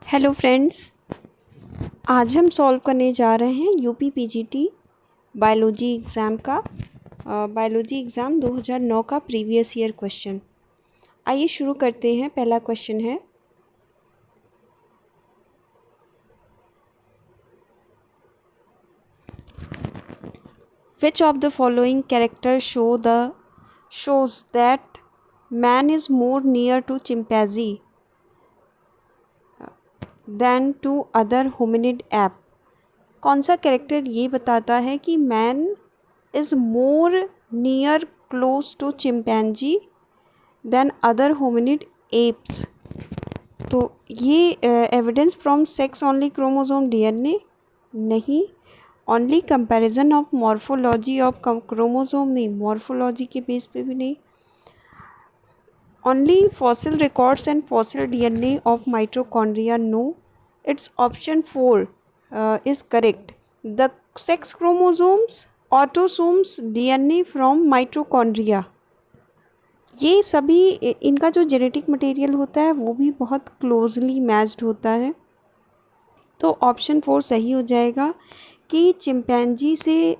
Hello friends, आज हम solve करने जा रहे हैं यूपी पीजीटी बायोलॉजी एग्ज़ाम का बायोलॉजी एग्ज़ाम 2009 का प्रीवियस ईयर क्वेश्चन। आइए शुरू करते हैं। पहला क्वेश्चन है, which of the following character shows that man is more near to chimpanzee than to other hominid ape। कौन सा कैरेक्टर ये बताता है कि man is more near close to chimpanzee than other hominid apes. तो ये evidence from sex only chromosome DNA नहीं, only comparison of morphology of chromosome नहीं, मॉर्फोलॉजी के बेस पे भी नहीं, only fossil records and fossil DNA of mitochondria no. It's option 4 is correct। The sex chromosomes autosomes DNA from mitochondria। ये सभी इनका जो जेनेटिक मटेरियल होता है वो भी बहुत क्लोजली मैच्ड होता है। तो ऑप्शन 4 सही हो जाएगा कि चिंपैंजी से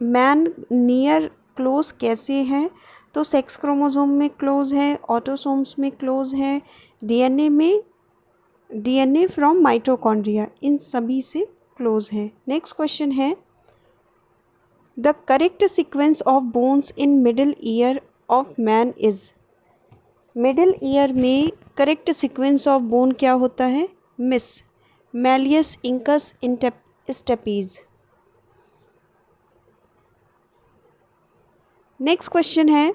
मैन नियर क्लोज कैसे है। तो सेक्स क्रोमोसोम में क्लोज है, ऑटोसोम्स में क्लोज है, डीएनए फ्रॉम माइटोकॉन्ड्रिया, इन सभी से क्लोज है। नेक्स्ट क्वेश्चन है, the correct sequence of bones in middle ear of man is. Middle ear में करेक्ट सीक्वेंस ऑफ बोन क्या होता है? मिस malleus incus stapes. Next question है,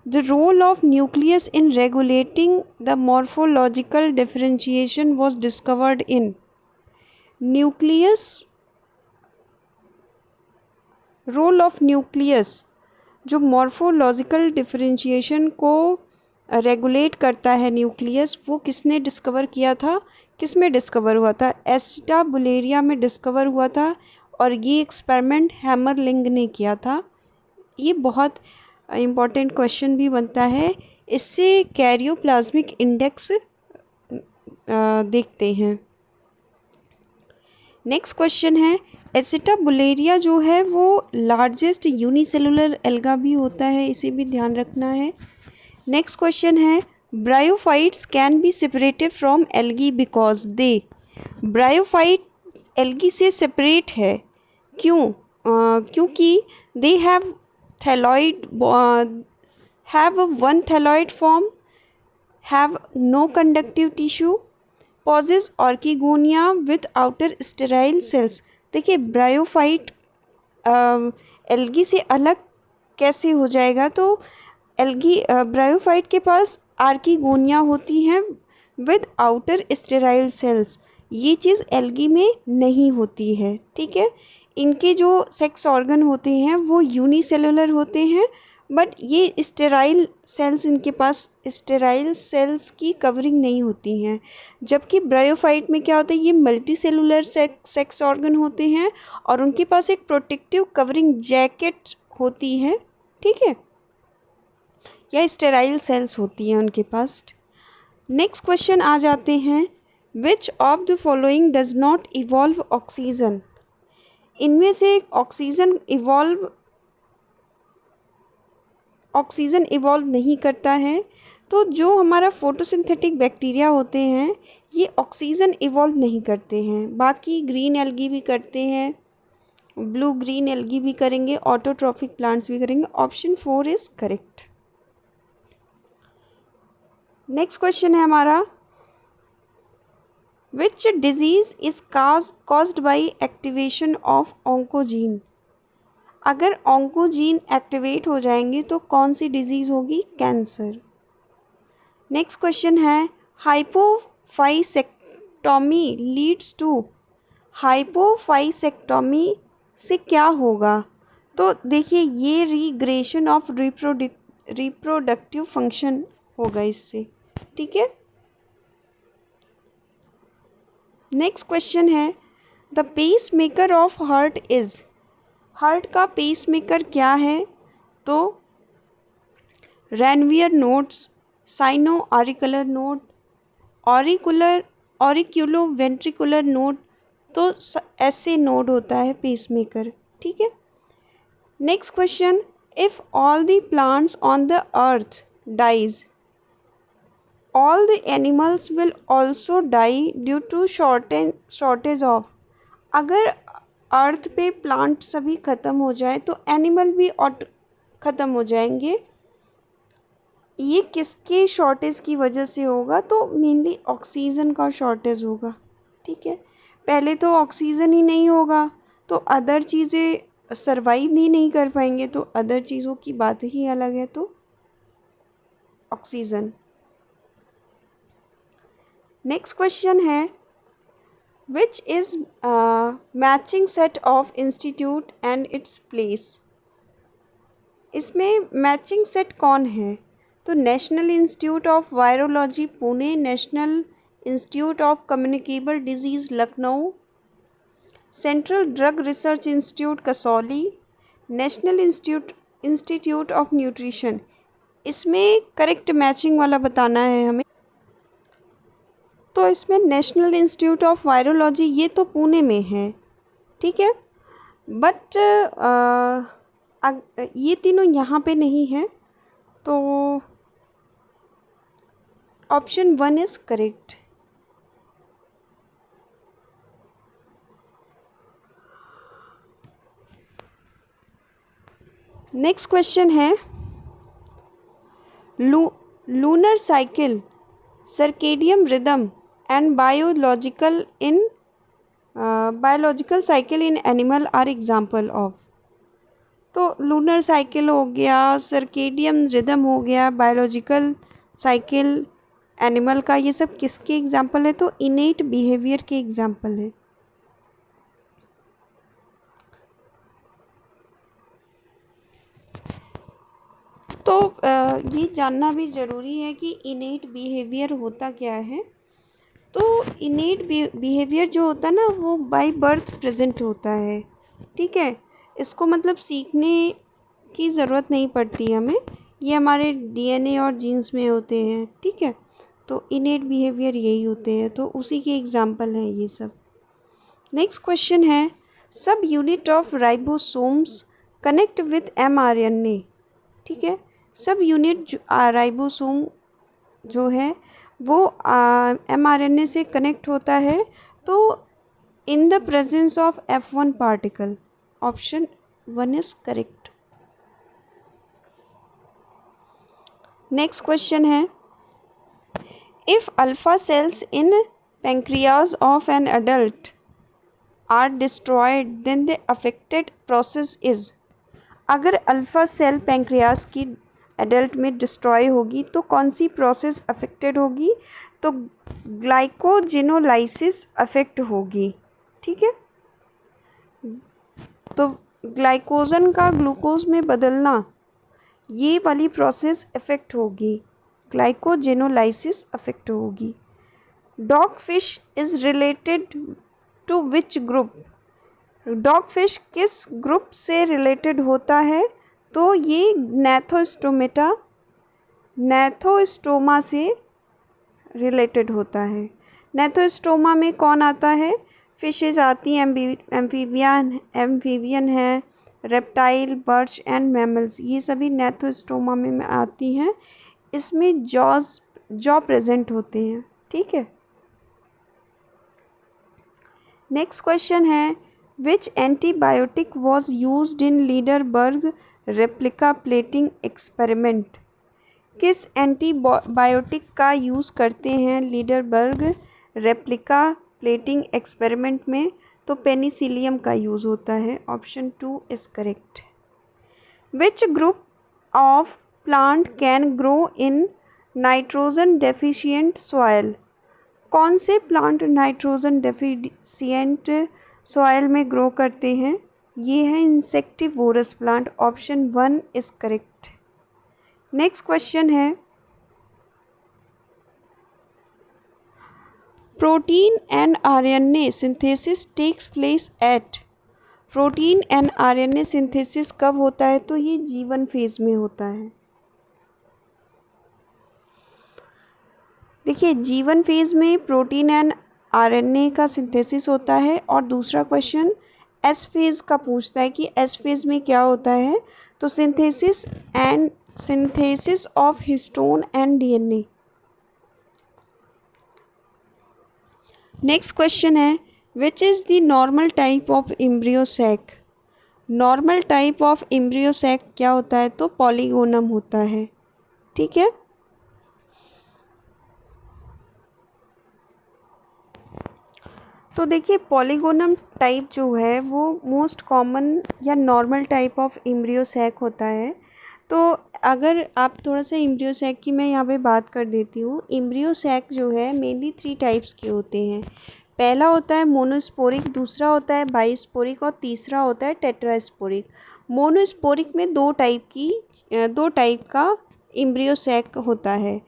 The role of nucleus in regulating the morphological differentiation was discovered in। Role of nucleus जो morphological differentiation को regulate करता है, न्यूक्लियस, वो किसने डिस्कवर किया था? किस में डिस्कवर हुआ था? एसिटाबुलेरिया में डिस्कवर हुआ था और ये एक्सपेरिमेंट हैमरलिंग ने किया था। ये बहुत इम्पॉर्टेंट क्वेश्चन भी बनता है, इससे कैरियोप्लाज्मिक इंडेक्स देखते हैं। नेक्स्ट क्वेश्चन है, एसिटाबुलेरिया जो है वो लार्जेस्ट यूनिसेलुलर एल्गा भी होता है, इसे भी ध्यान रखना है। नेक्स्ट क्वेश्चन है, bryophytes can be separated from algae because they. Bryophyte algae से सेपरेट है, क्यों? क्योंकि they have thalloid have one thalloid form, have no conductive tissue, possess orchigonia with outer sterile cells। देखिए ब्रायोफाइट एल्गी से अलग कैसे हो जाएगा? तो एल्गी ब्रायोफाइट के पास आर्किगोनिया होती हैं विद आउटर स्टेराइल सेल्स, ये चीज़ एल्गी में नहीं होती है। ठीक है, इनके जो सेक्स ऑर्गन होते हैं वो यूनिसेलुलर होते हैं, बट ये स्टेराइल सेल्स, इनके पास स्टेराइल सेल्स की कवरिंग नहीं होती हैं। जबकि ब्रायोफाइट में क्या होता है, ये मल्टी सेलुलर सेक्स ऑर्गन होते हैं और उनके पास एक प्रोटेक्टिव कवरिंग जैकेट होती है। ठीक है, या स्टेराइल सेल्स होती हैं उनके पास। नेक्स्ट क्वेश्चन आ जाते हैं, विच of the following does not evolve oxygen. इनमें से ऑक्सीजन इवॉल्व नहीं करता है। तो जो हमारा फोटोसिंथेटिक बैक्टीरिया होते हैं ये ऑक्सीजन इवॉल्व नहीं करते हैं, बाकी ग्रीन एल्गी भी करते हैं, ब्लू ग्रीन एल्गी भी करेंगे, ऑटोट्रॉफिक प्लांट्स भी करेंगे। Option 4 is correct. Next question है हमारा, Which disease is caused by activation of oncogene। अगर ऑन्कोजीन एक्टिवेट हो जाएंगे तो कौन सी डिजीज़ होगी? कैंसर। नेक्स्ट क्वेश्चन है, हाइपोफाइसेक्टोमी लीड्स टू। हाइपोफाइसेक्टोमी से क्या होगा? तो देखिए ये रिग्रेशन ऑफ रिप्रोडक्टिव फंक्शन होगा इससे। ठीक है, नेक्स्ट क्वेश्चन है, the pacemaker of heart is. Heart का पेस मेकर क्या है? तो Ranvier nodes, sino auricular node, auricular auriculo ventricular node, तो ऐसे नोड होता है पेसमेकर, ठीक है। Next question, if all the plants on the earth dies, all the animals will also die due to shortage of. अगर earth पे plant सभी ख़त्म हो जाए तो एनिमल भी ख़त्म हो जाएंगे। ये किसके शॉर्टेज की वजह से होगा? तो मेनली ऑक्सीजन का शॉर्टेज होगा, ठीक है। पहले तो ऑक्सीजन ही नहीं होगा तो अदर चीज़ें सरवाइव ही नहीं कर पाएंगे, तो अदर चीज़ों की बात ही अलग है। तो ऑक्सीजन। नेक्स्ट क्वेश्चन है, which is matching set of institute and its place. इसमें मैचिंग सेट कौन है? तो national institute of virology Pune, national institute of communicable disease Lucknow, central drug research institute Kasauli, national institute of nutrition. इसमें correct matching वाला बताना है हमें। तो इसमें नेशनल इंस्टीट्यूट ऑफ वायरोलॉजी ये तो पुणे में है, ठीक है, बट ये तीनों यहाँ पे नहीं है, तो option 1 is correct. Next question है, lunar cycle, circadian rhythm and biological cycle in animal are example of. तो लूनर साइकिल हो गया, सर्केडियम रिदम हो गया, बायोलॉजिकल साइकिल एनिमल का, ये सब किसके एग्जाम्पल है? तो इनेट बिहेवियर के एग्जाम्पल है। तो ये जानना भी ज़रूरी है कि इनेट बिहेवियर होता क्या है। तो इनेट बिहेवियर जो होता है ना, वो बाय बर्थ प्रेजेंट होता है, ठीक है। इसको मतलब सीखने की ज़रूरत नहीं पड़ती हमें, ये हमारे डीएनए और जीन्स में होते हैं, ठीक है। तो इनेट बिहेवियर यही होते हैं, तो उसी के एग्जाम्पल हैं ये सब। नेक्स्ट क्वेश्चन है, सब unit of ribosomes connect with mRNA, ठीक है। सब यूनिट राइबोसोम जो है वो mRNA से कनेक्ट होता है, तो in the presence of F1 particle. Option 1 is correct. Next question है, if alpha cells in pancreas of an adult are destroyed then the affected process is. अगर अल्फा सेल पैंक्रियाज की adult में destroy होगी तो कौन सी process affected होगी? तो glycogenolysis affect होगी, ठीक है। तो ग्लाइकोजन का ग्लूकोज में बदलना, ये वाली प्रोसेस अफेक्ट होगी, ग्लाइकोजेनोलाइसिस अफेक्ट होगी। Dog fish is related to which group. Dog fish किस ग्रुप से रिलेटेड होता है? तो ये नैथोस्टोमा से रिलेटेड होता है। नैथोस्टोमा में कौन आता है? फिशेज आती हैं, एम्फीबियन है, रेप्टाइल, बर्च एंड मैमल्स, ये सभी नैथोस्टोमा में आती हैं। इसमें जॉ प्रेजेंट होते हैं, ठीक है। नेक्स्ट क्वेश्चन है, which antibiotic was used in Lederberg replica plating experiment. किस एंटीबायोटिक का यूज़ करते हैं लीडरबर्ग रेप्लिका प्लेटिंग एक्सपेरिमेंट में? तो पेनिसिलियम का यूज़ होता है। Option 2 is correct. Which group of plant can grow in nitrogen deficient soil. कौन से प्लांट नाइट्रोजन डेफिशिएंट सॉइल में ग्रो करते हैं? ये है insectivorous plant. Option 1 is correct. Next question है, protein and RNA synthesis takes place at. Protein and RNA synthesis कब होता है? तो ये जीवन फेज में होता है। देखिए, जीवन फेज में प्रोटीन एंड आरएनए का सिंथेसिस होता है, और दूसरा क्वेश्चन एस फेज़ का पूछता है कि एस फेज़ में क्या होता है, तो synthesis of histone and DNA. Next question है which is the normal type of embryo sac. Normal type of embryo sac क्या होता है, तो पॉलीगोनम होता है। ठीक है, तो देखिए पॉलीगोनम टाइप जो है वो मोस्ट कॉमन या normal type of embryo sac होता है। तो अगर आप थोड़ा सा एम्ब्रियो सैक की मैं यहाँ पे बात कर देती हूँ। एम्ब्रियो सैक जो है मेनली 3 टाइप्स के होते हैं। पहला होता है मोनोस्पोरिक, दूसरा होता है बाइस्पोरिक, और तीसरा होता है टेट्रास्पोरिक। मोनोस्पोरिक में 2 टाइप का एम्ब्रियो सैक होता है।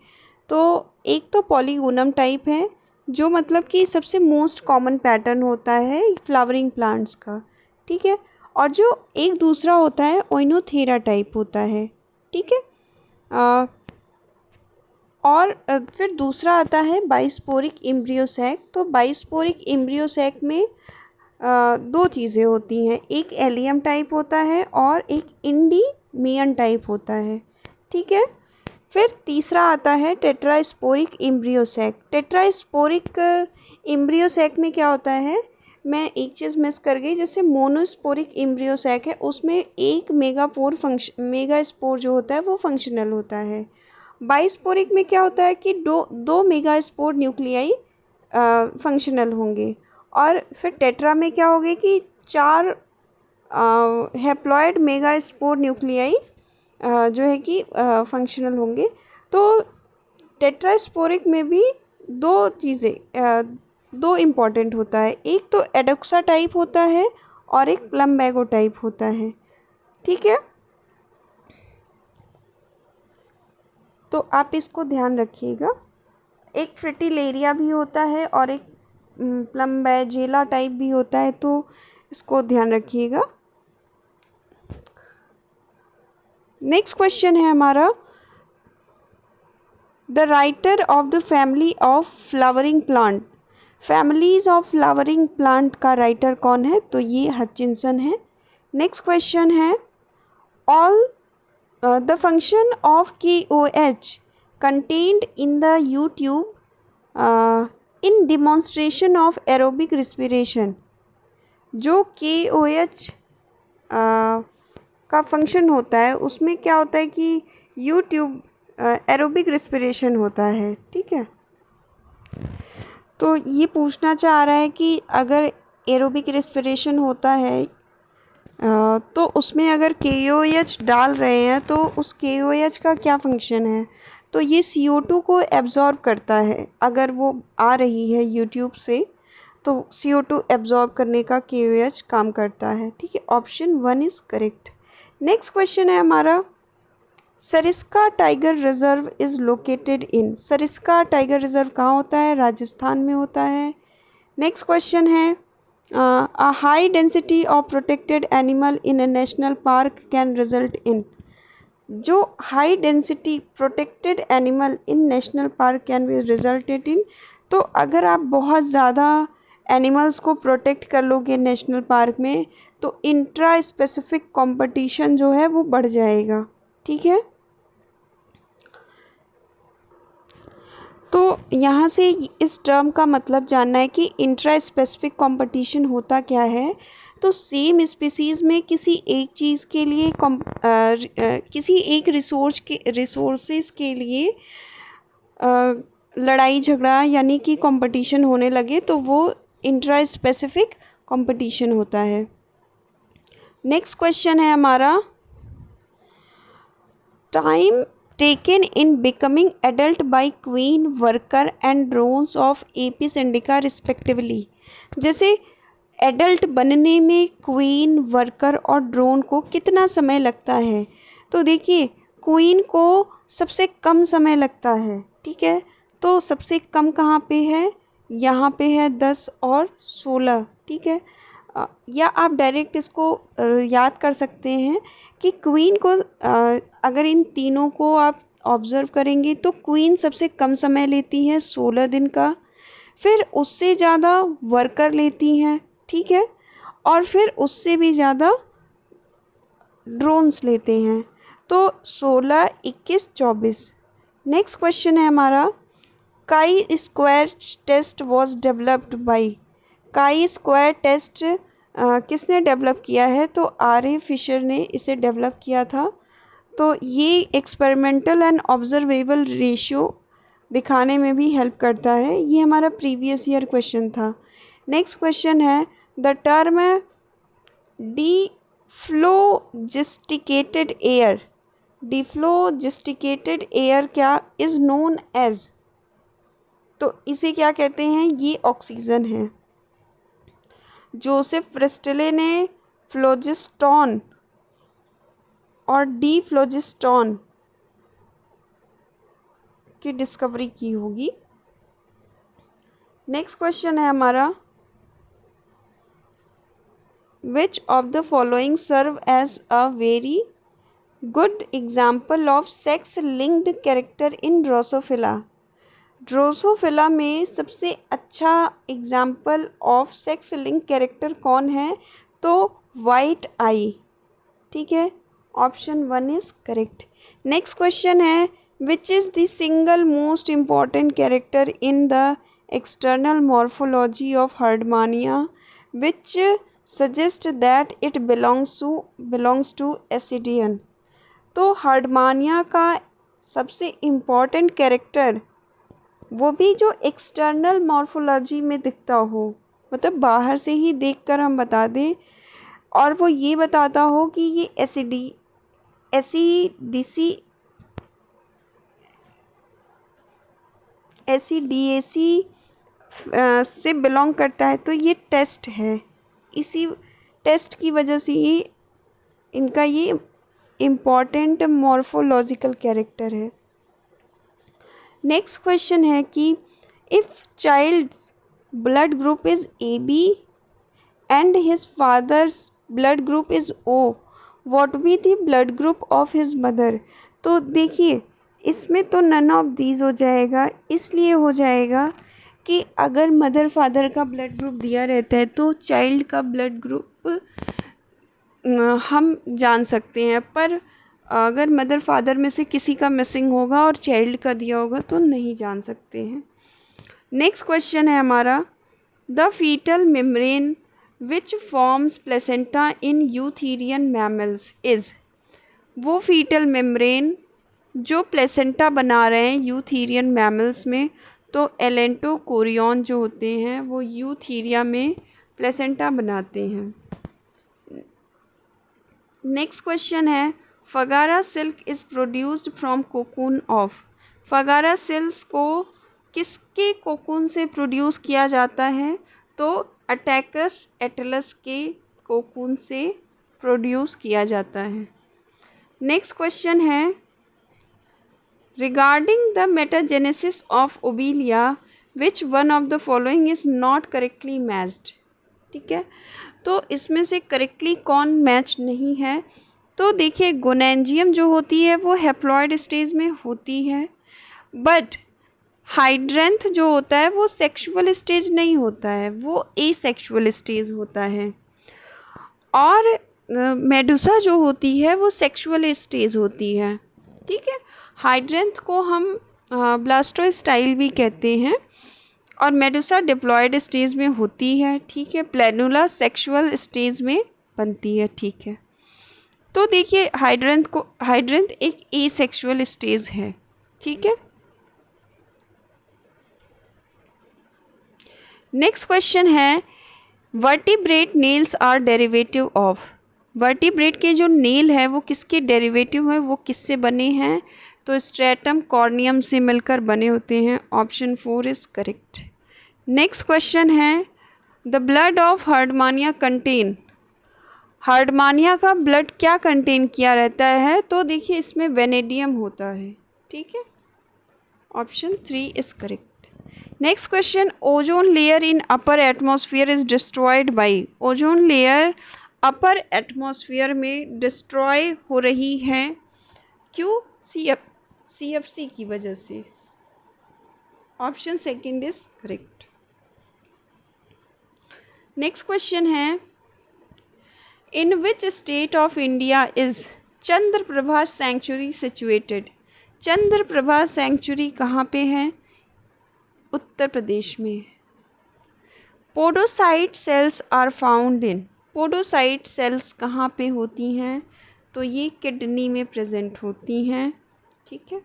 तो एक तो पॉलीगोनम टाइप है, जो मतलब कि सबसे मोस्ट कॉमन पैटर्न होता है फ्लावरिंग प्लांट्स का। ठीक है, और जो एक दूसरा होता है ओइनोथेरा टाइप होता है। ठीक है, और फिर दूसरा आता है बाइस्पोरिक एम्ब्रियो सैक। तो बाइस्पोरिक एम्ब्रियो सैक में 2 चीज़ें होती हैं, एक एलियम टाइप होता है और एक इंडीमियन टाइप होता है। ठीक है, फिर तीसरा आता है tetrasporic embryo sac. Tetrasporic embryo sac में क्या होता है, मैं एक चीज़ मिस कर गई, जैसे मोनोस्पोरिक एम्ब्रियो सैक है उसमें एक मेगा स्पोर जो होता है वो फंक्शनल होता है। बाइस्पोरिक में क्या होता है कि दो मेगा स्पोर न्यूक्लियाई फंक्शनल होंगे, और फिर टेट्रा में क्या होगा कि 4 हैप्लॉइड मेगा स्पोर न्यूक्लियाई जो है कि फंक्शनल होंगे। तो टेट्रास्पोरिक में भी 2 इम्पॉर्टेंट होता है, एक तो एडोक्सा टाइप होता है और एक प्लम्बैगो टाइप होता है। ठीक है, तो आप इसको ध्यान रखिएगा। एक फ्रिटिलेरिया भी होता है और एक प्लम्बैजेला टाइप भी होता है, तो इसको ध्यान रखिएगा। नेक्स्ट क्वेश्चन है हमारा, the writer of the family of flowering plant. Families of flowering plant का राइटर कौन है, तो ये हचिंसन है। नेक्स्ट क्वेश्चन है, all the function of KOH contained in the YouTube in demonstration of aerobic respiration. जो KOH का function होता है उसमें क्या होता है कि यूट्यूब एरोबिक रिस्पिरेशन होता है। ठीक है, तो ये पूछना चाह रहा है कि अगर एरोबिक रिस्पिरेशन होता है तो उसमें अगर KOH डाल रहे हैं तो उस KOH का क्या फंक्शन है, तो ये CO2 को एब्ज़ॉर्ब करता है। अगर वो आ रही है यूट्यूब से तो CO2 एब्ज़ॉर्ब करने का KOH काम करता है। ठीक है, option 1 is correct. Next question है हमारा, Sariska tiger reserve is located in. Sariska tiger reserve कहाँ होता है, राजस्थान में होता है। नेक्स्ट क्वेश्चन है, a high density of protected animal in a national park can result in। जो high density protected animal in national park can be resulted in. तो अगर आप बहुत ज़्यादा एनिमल्स को प्रोटेक्ट कर लोगे नेशनल पार्क में तो इंट्रा स्पेसिफिक कंपटीशन जो है वो बढ़ जाएगा। ठीक है, तो यहाँ से इस टर्म का मतलब जानना है कि इंट्रा स्पेसिफिक कंपटीशन होता क्या है। तो सेम स्पीसीज़ में किसी एक चीज़ के लिए किसी एक रिसोर्सेज के लिए लड़ाई झगड़ा यानी कि कंपटीशन होने लगे तो वो इंट्रा स्पेसिफिक कंपटीशन होता है। नेक्स्ट क्वेश्चन है हमारा, time taken in becoming adult by queen, worker and drones of Apis indica respectively। जैसे एडल्ट बनने में क्वीन, वर्कर और ड्रोन को कितना समय लगता है, तो देखिए क्वीन को सबसे कम समय लगता है। ठीक है, तो सबसे कम कहाँ पे है, यहाँ पे है 10 और 16। ठीक है, या आप डायरेक्ट इसको याद कर सकते हैं कि क्वीन को अगर इन तीनों को आप ऑब्ज़र्व करेंगे तो क्वीन सबसे कम समय लेती है 16 दिन का। फिर उससे ज़्यादा वर्कर लेती हैं, ठीक है, और फिर उससे भी ज़्यादा ड्रोन्स लेते हैं। तो 16, 21, 24। नेक्स्ट क्वेश्चन है हमारा, chi square test was developed by. Chi square test किसने डेवलप किया है? तो आर ए फिशर ने इसे डेवलप किया था। तो ये एक्सपेरिमेंटल एंड ऑब्जर्वेबल रेशियो दिखाने में भी हेल्प करता है। ये हमारा प्रीवियस ईयर क्वेश्चन था। नेक्स्ट क्वेश्चन है, द टर्म डिफ्लोजिस्टिकेटेड एयर, डिफ्लोजिस्टिकेटेड एयर क्या इज़ नोन एज, तो इसे क्या कहते हैं? ये ऑक्सीजन है। जोसेफ प्रिस्टले ने फ्लोजिस्टॉन और डीफ्लोजिस्टॉन की डिस्कवरी की होगी। नेक्स्ट क्वेश्चन है हमारा, which of the following serve as a very good example of sex linked character in Drosophila. Drosophila में सबसे अच्छा example of sex link character कौन है? तो वाइट आई, ठीक है, option 1 is correct. Next question है, which is the single most important character in the external morphology of Herdmania which suggest that it belongs to ascidian. तो Herdmania का सबसे important character, वो भी जो एक्सटर्नल मॉर्फोलॉजी में दिखता हो, मतलब बाहर से ही देखकर हम बता दें, और वो ये बताता हो कि ये एसिडिएसी से बिलोंग करता है। तो ये टेस्ट है, इसी टेस्ट की वजह से ही इनका ये इम्पॉर्टेंट मॉर्फोलॉजिकल कैरेक्टर है। नेक्स्ट क्वेश्चन है कि if child's blood group is AB and his father's blood group is O, what be the blood group of his mother. तो देखिए, इसमें तो नन ऑफ दीज हो जाएगा, इसलिए हो जाएगा कि अगर मदर फादर का ब्लड ग्रुप दिया रहता है तो चाइल्ड का ब्लड ग्रुप हम जान सकते हैं, पर अगर मदर फादर में से किसी का मिसिंग होगा और चाइल्ड का दिया होगा तो नहीं जान सकते हैं। नेक्स्ट क्वेश्चन है हमारा, the foetal membrane which forms placenta in eutherian mammals is. वो फीटल मेम्ब्रेन जो प्लेसेंटा बना रहे हैं यूथेरियन मैमल्स में, तो एलेंटोकोरियन जो होते हैं वो यूथेरिया में प्लेसेंटा बनाते हैं। नेक्स्ट क्वेश्चन है, fagara silk is produced from cocoon of. Fagara silk को किसके कोकून से प्रोड्यूस किया जाता है? तो अटैकस एटलस के कोकून से प्रोड्यूस किया जाता है। नेक्स्ट क्वेश्चन है, regarding the metagenesis of Obelia which one of the following is not correctly matched. ठीक है, तो इसमें से करेक्टली कौन मैच नहीं है? तो देखिए, गोनेंजियम जो होती है वो हैप्लॉइड स्टेज में होती है, बट हाइड्रेंथ जो होता है वो सेक्सुअल स्टेज नहीं होता है, वो एसेक्सुअल स्टेज होता है। और मेडुसा जो होती है वो सेक्सुअल स्टेज होती है। ठीक है, हाइड्रेंथ को हम ब्लास्टोस्टाइल भी कहते हैं, और मेडुसा डिप्लॉयड स्टेज में होती है। ठीक है, प्लेनुला सेक्सुअल स्टेज में बनती है। ठीक है, तो देखिए, हाइड्रेंथ एक एसेक्सुअल स्टेज है। ठीक है, नेक्स्ट क्वेश्चन है, vertebrate nails are derivative of. Vertebrate के जो नेल है वो किसके डेरिवेटिव है, वो किससे बने हैं? तो स्ट्रेटम कॉर्नियम से मिलकर बने होते हैं। Option 4 is correct. Next question है, the blood of Herdmania contain. Herdmania का ब्लड क्या कंटेन किया रहता है? तो देखिए, इसमें वेनेडियम होता है। ठीक है, option 3 is correct. Next question, ozone layer in upper atmosphere is destroyed by. Ozone layer upper atmosphere में डिस्ट्रॉय हो रही है, क्यों? CFC की वजह से। Option second is correct. Next question है, in which state of India is Chandraprabha sanctuary situated? Chandraprabha sanctuary कहाँ पे है? उत्तर प्रदेश में। Podocyte cells are found in? Podocyte cells कहाँ पे होती हैं? तो ये किडनी में प्रेजेंट होती हैं। ठीक है।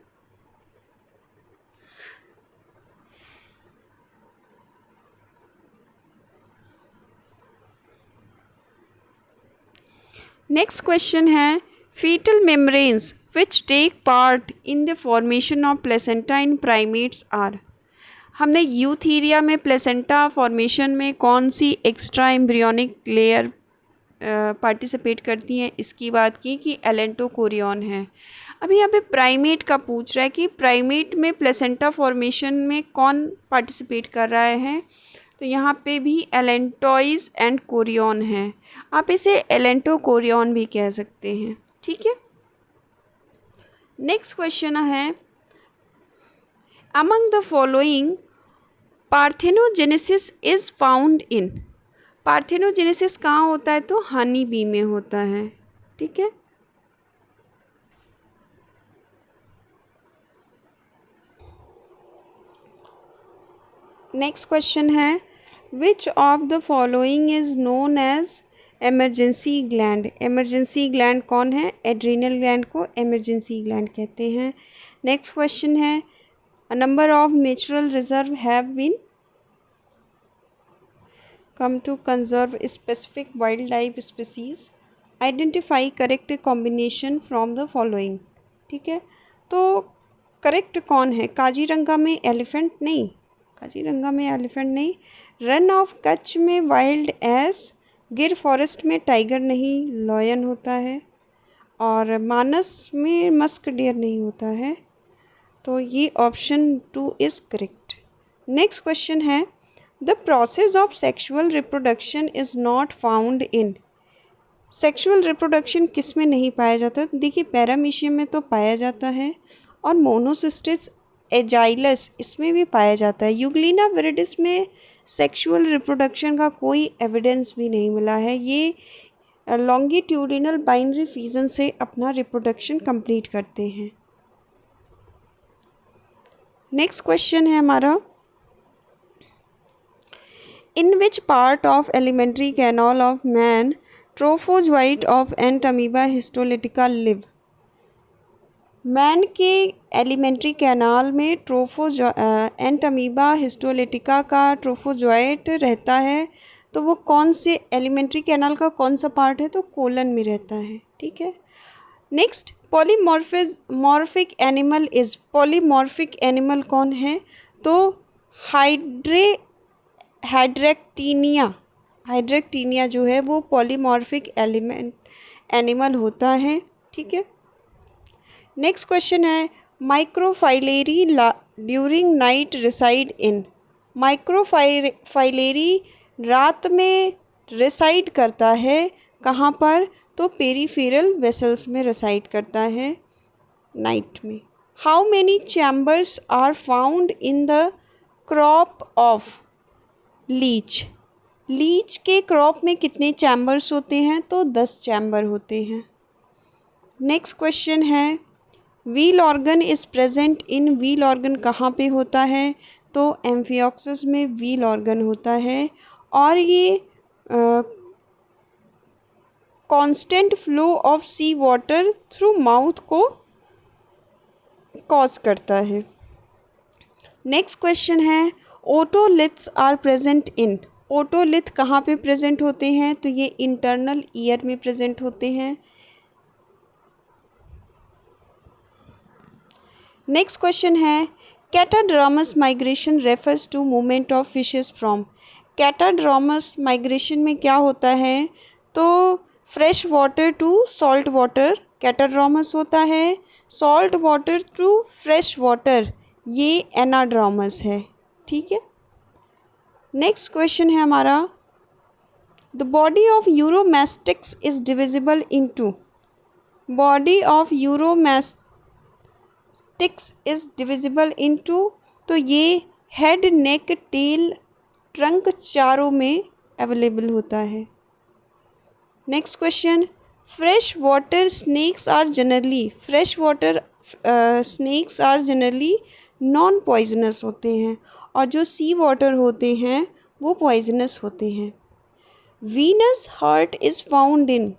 नेक्स्ट क्वेश्चन है, foetal membranes which take part in the formation of placenta in primates are? हमने यूथीरिया में प्लेसेंटा फॉर्मेशन में कौन सी एक्स्ट्रा एम्ब्रियोनिक लेयर पार्टिसिपेट करती हैं इसकी बात की कि एलेंटोकोरियन है। अभी यहाँ पे प्राइमेट का पूछ रहा है कि प्राइमेट में प्लेसेंटा फॉर्मेशन में कौन पार्टिसिपेट कर रहा है, तो यहाँ पे भी एलेंटोइज एंड कोरियन है। आप इसे एलेंटोकोरियन भी कह सकते हैं। ठीक है। नेक्स्ट क्वेश्चन है, among the following parthenogenesis is found in? Parthenogenesis कहाँ होता है? तो हनी बी में होता है। ठीक है। नेक्स्ट क्वेश्चन है, which of the following is known as emergency gland? Emergency gland कौन है? एड्रीनल ग्लैंड को एमरजेंसी ग्लैंड कहते हैं। नेक्स्ट क्वेश्चन है, a number of natural reserve have been come to conserve specific wildlife species, identify correct combination from the following। ठीक है। तो correct कौन है? काजीरंगा में एलिफेंट नहीं, काजीरंगा में एलिफेंट नहीं, रन ऑफ कच्छ में वाइल्ड एस, गिर फॉरेस्ट में टाइगर नहीं लॉयन होता है, और मानस में मस्क डियर नहीं होता है। तो ये option 2 is correct. Next question है, the process of sexual reproduction is not found in? Sexual reproduction किस में नहीं पाया जाता? देखिए पैरामीशियम में तो पाया जाता है, और मोनोसिस्टिस एजाइलस इसमें भी पाया जाता है। यूग्लिना विरिडिस में सेक्शुअल रिप्रोडक्शन का कोई एविडेंस भी नहीं मिला है। ये लॉन्गिट्यूडिनल बाइनरी फिजन से अपना रिप्रोडक्शन कंप्लीट करते हैं। नेक्स्ट क्वेश्चन है हमारा, in which part of alimentary canal of man trophozoite of Entamoeba histolytica live? Man के एलिमेंट्री कैनाल में एंट अमीबा हिस्टोलिटिका का ट्रोफोजोइट रहता है। तो वो कौन से एलिमेंट्री कैनाल का कौन सा पार्ट है? तो कोलन में रहता है। ठीक है। Next, polymorphic animal is? Polymorphic animal कौन है? तो हाइड्रेक्टीनिया जो है वो पॉलीमॉर्फिक एनिमल होता है। ठीक है। नेक्स्ट क्वेश्चन है, माइक्रोफाइलेरी ड्यूरिंग नाइट रिसाइड इन? माइक्रोफाइलेरी रात में रिसाइड करता है कहाँ पर? तो पेरीफेरल वेसल्स में रिसाइड करता है नाइट में। How many chambers are found in the crop of leech? Leech के क्रॉप में कितने चैम्बर्स होते हैं? तो 10 चैम्बर होते हैं। नेक्स्ट क्वेश्चन है, wheel organ is present in? Wheel organ कहाँ पे होता है? तो एम्फियोक्सिस में व्हील ऑर्गन होता है, और ये constant flow of sea water through mouth को कॉज करता है। नेक्स्ट क्वेश्चन है, otoliths are present in? Otolith कहाँ पे प्रेजेंट होते हैं? तो ये इंटरनल ईयर में प्रेजेंट होते हैं। नेक्स्ट क्वेश्चन है, catadromous migration refers to movement of fishes from? Catadromous migration में क्या होता है? तो fresh water to salt water catadromous होता है, salt water to fresh water ये एनाड्रामस है। ठीक है। नेक्स्ट क्वेश्चन है हमारा, the body of Uromastix is divisible into? Body of Uromastix is divisible into? तो ये हेड, नेक, टेल, ट्रंक चारों में अवेलेबल होता है। Next question, fresh water snakes are generally non poisonous होते हैं और जो सी वाटर होते हैं वो पॉइजनस होते हैं। Venous heart is found in,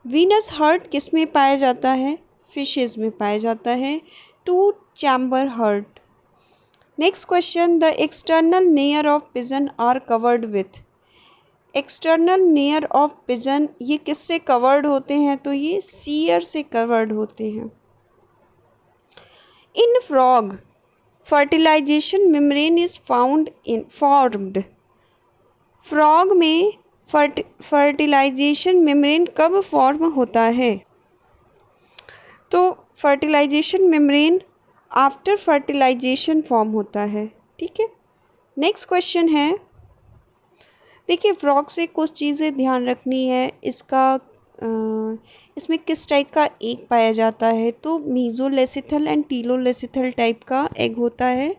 venous heart किस में पाया जाता है? फिशेस में पाया जाता है। Two chamber heart. Next question, the external layer of pigeon are covered with, external layer of pigeon ये किससे कवर्ड होते हैं? तो ये सीयर से कवर्ड होते हैं। In frog fertilization membrane is found in formed, frog में फर्टिलाइजेशन मेम्ब्रेन कब फॉर्म होता है? तो fertilization membrane after fertilization form होता है। ठीक है। नेक्स्ट क्वेश्चन है, देखिए फ्रॉग से कुछ चीज़ें ध्यान रखनी है। इसमें किस टाइप का एग पाया जाता है? तो मीज़ोलेसिथल एंड टीलोलेसिथल टाइप का एग होता है।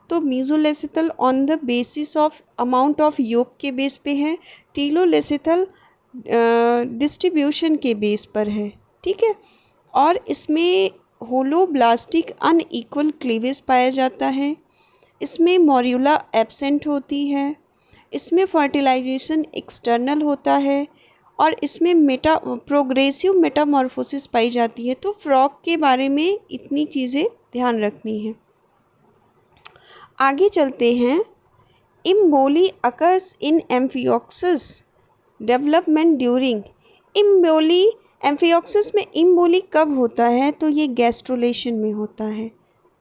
तो mesolecithal on the basis of amount of yolk के बेस पे है, टीलोलेसिथल डिस्ट्रीब्यूशन के बेस पर है। ठीक है। और इसमें होलोब्लास्टिक अनइक्वल क्लीवेज पाया जाता है। इसमें मॉर्यूला एब्सेंट होती है। इसमें फर्टिलाइजेशन एक्सटर्नल होता है और इसमें प्रोग्रेसिव मेटामॉर्फोसिस पाई जाती है। तो फ्रॉग के बारे में इतनी चीज़ें ध्यान रखनी है। आगे चलते हैं। Emboly occurs in amphioxus development during, emboly amphioxus में इम्बोली कब होता है? तो ये गैस्ट्रोलेशन में होता है।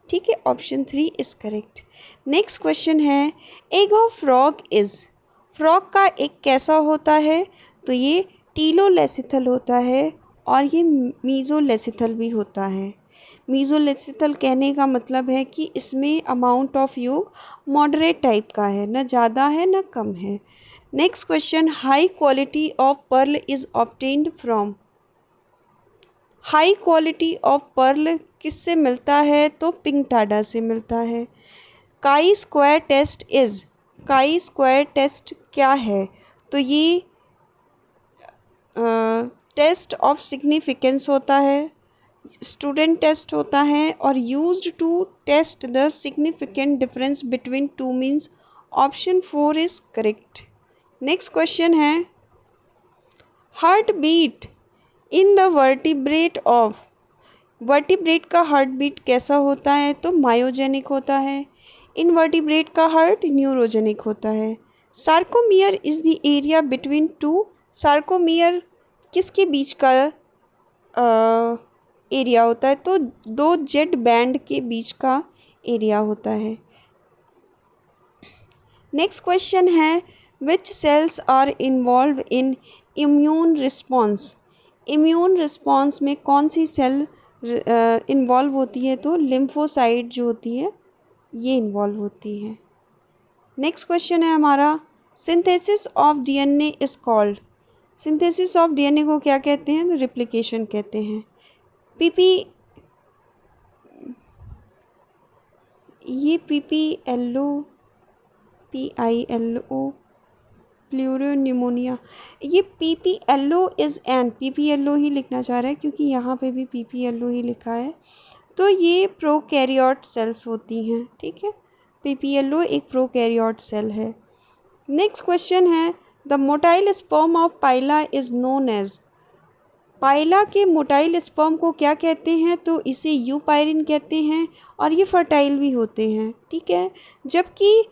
ठीक है, option 3 is correct. Next question है, egg of frog is, frog का एग कैसा होता है? तो ये टीलोलेसिथल होता है और ये मीज़ोलेसिथल भी होता है। मीज़ोलेसिथल कहने का मतलब है कि इसमें amount of yolk moderate type का है, ना ज़्यादा है ना कम है। Next question, high quality of pearl is obtained from, high quality of pearl किससे मिलता है? तो पिंगटाडा से मिलता है। Chi square test is, chi square test क्या है? तो ये टेस्ट ऑफ सिग्निफिकेंस होता है, स्टूडेंट टेस्ट होता है और used to test the significant difference between two means. Option 4 is correct. Next question है, heart beat in the vertebrate of, vertebrate का हार्ट बीट कैसा होता है? तो मायोजेनिक होता है। इनवर्टिब्रेट का हार्ट न्यूरोजेनिक होता है। Sarcomere is the area between two, sarcomere किसके बीच का एरिया होता है? तो दो जेड बैंड के बीच का एरिया होता है। नेक्स्ट क्वेश्चन है, which cells are involve in immune response, immune response में कौन सी सेल इन्वॉल्व होती है? तो लिम्फोसाइट जो होती है ये इन्वॉल्व होती है। नेक्स्ट क्वेश्चन है हमारा, synthesis of DNA is called, synthesis of DNA को क्या कहते हैं? तो रिप्लिकेशन कहते हैं। PILO प्लूरोन्यूमोनिया, ये PPLO इज़ एन, PPLO ही लिखना चाह रहा है क्योंकि यहाँ पे भी PPLO ही लिखा है। तो ये प्रोकैरियोट सेल्स होती हैं। ठीक है, PPLO एक प्रोकैरियोट सेल है। नेक्स्ट क्वेश्चन है, the motile sperm of Pila is known as, Pila के मोटाइल स्पर्म को क्या कहते हैं? तो इसे यूपायरिन कहते हैं और ये फर्टाइल भी होते हैं। ठीक है, जबकि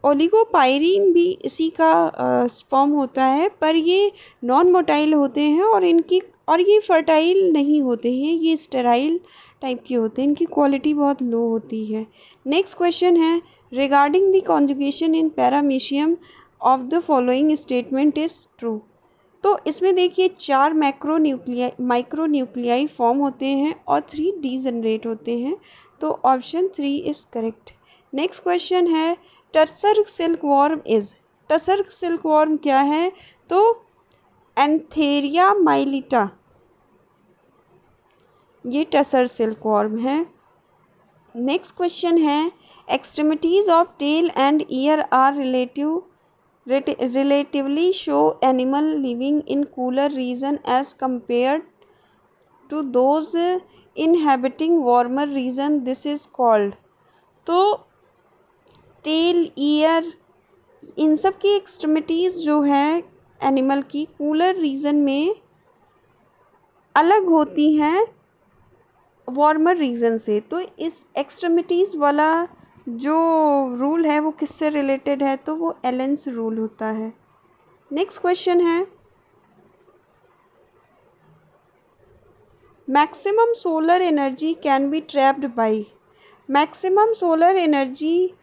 ओलिगोपायरिन भी इसी का स्पर्म होता है, पर ये नॉन मोटाइल होते हैं और ये फर्टाइल नहीं होते हैं, ये स्टेराइल टाइप के होते हैं, इनकी क्वालिटी बहुत लो होती है। नेक्स्ट क्वेश्चन है, regarding the conjugation in paramecium of the following statement is true. तो इसमें देखिए 4 माइक्रोन्यूक्लियाई फॉर्म होते हैं और 3 डीजनरेट होते हैं। तो option 3 is correct. Next question है, tussar silk worm is, tussar silk worm क्या है? तो एंथेरिया माइलिटा, ये टसर सिल्क वॉर्म है। नेक्स्ट क्वेश्चन है, extremities of tail and ear are relatively show animal living in cooler region as compared to those inhabiting warmer region, this is called। तो tell, year, इन सब की extremities जो है animal की cooler reason में अलग होती हैं वार्मर रीजन से। तो इस एक्सट्रीमिटीज़ वाला जो रूल है वो किससे रिलेटेड है, तो वो एलेंस रूल होता है। नेक्स्ट क्वेश्चन है, maximum solar energy can be trapped bye. Maximum solar energy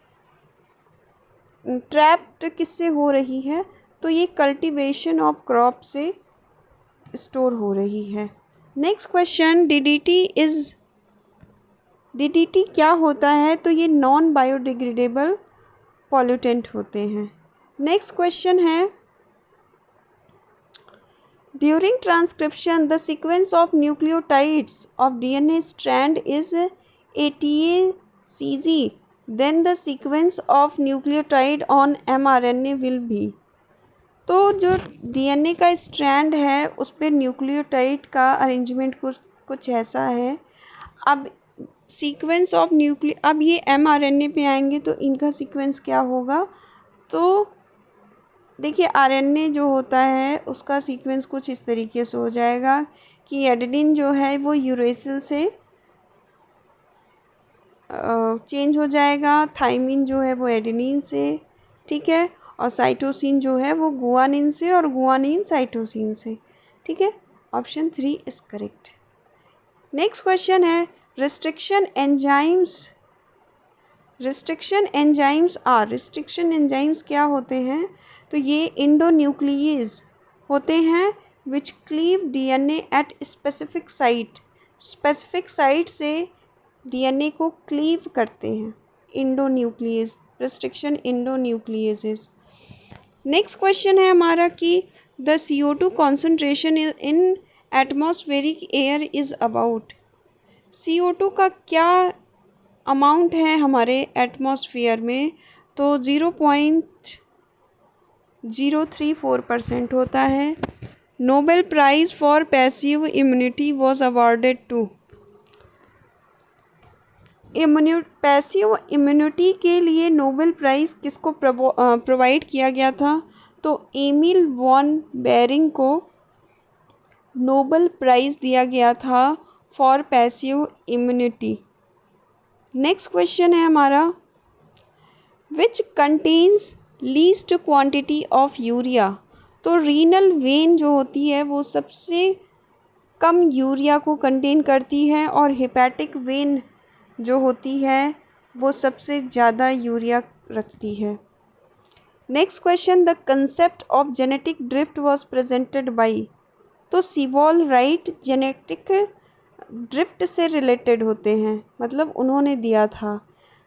trapped किससे हो रही है, तो ये कल्टीवेशन ऑफ क्रॉप से स्टोर हो रही है। नेक्स्ट क्वेश्चन, डीडीटी क्या होता है, तो ये नॉन बायोडिग्रेडेबल पॉल्यूटेंट होते हैं। नेक्स्ट क्वेश्चन है, during transcription the sequence of nucleotides of DNA strand is ATACG, then the sequence of nucleotide on mRNA will be. तो जो डीएनए का स्ट्रैंड है उस पर न्यूक्लियोटाइड का अरेंजमेंट कुछ ऐसा है। अब सीक्वेंस ऑफ अब ये mRNA पे आएंगे तो इनका सीक्वेंस क्या होगा, तो देखिए आरएनए जो होता है उसका सीक्वेंस कुछ इस तरीके से हो जाएगा कि एडेनिन जो है वो यूरेसिल से चेंज हो जाएगा, थाइमिन जो है वो एडेनिन से, ठीक है, और साइटोसिन जो है वो गुआनिन से, और गुआनिन साइटोसिन से, ठीक है। Option 3 is correct. Next question है, रिस्ट्रिक्शन एंजाइम्स क्या होते हैं, तो ये इंडोन्यूक्लियेज होते हैं which cleave DNA at specific site से डीएनए को क्लीव करते हैं, endonuclease, restriction endonucleases. Next question है हमारा कि the CO2 concentration in atmospheric air is about. CO2 का क्या अमाउंट है हमारे एटमॉस्फेयर में, तो 0.034% होता है। Nobel prize for passive immunity was awarded to. Passive immunity के लिए नोबेल प्राइज़ किसको प्रोवाइड किया गया था, तो एमिल वॉन बेरिंग को नोबेल प्राइज़ दिया गया था for passive immunity. Next question है हमारा, which contains least quantity of urea. तो रीनल वेन जो होती है वो सबसे कम यूरिया को कंटेन करती है, और हेपेटिक वेन जो होती है वो सबसे ज़्यादा यूरिया रखती है। Next question, the concept of genetic drift was presented by. तो सीवॉल राइट जेनेटिक ड्रिफ्ट से रिलेटेड होते हैं, मतलब उन्होंने दिया था।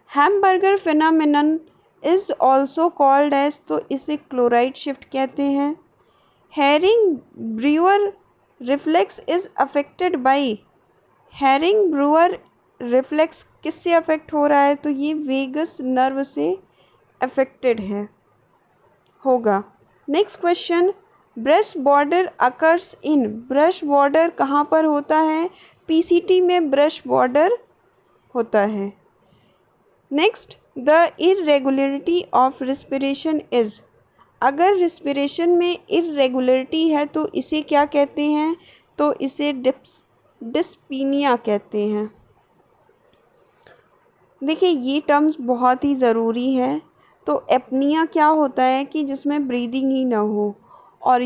Hamburger phenomenon is also called as, तो इसे क्लोराइड शिफ्ट कहते हैं। Hering Breuer reflex is affected by. Hering Breuer reflex किससे अफेक्ट हो रहा है, तो ये वेगस नर्व से अफेक्टेड होगा। Next question, brush border occurs in. Brush border कहाँ पर होता है, PCT में ब्रश बॉर्डर होता है। Next, the irregularity of respiration is. अगर रिस्पिरेशन में इरेगुलरिटी है तो इसे क्या कहते हैं, तो इसे डिस्पीनिया कहते हैं। देखिए ये टर्म्स बहुत ही ज़रूरी है। तो एपनिया क्या होता है कि जिसमें ब्रीदिंग ही ना हो, और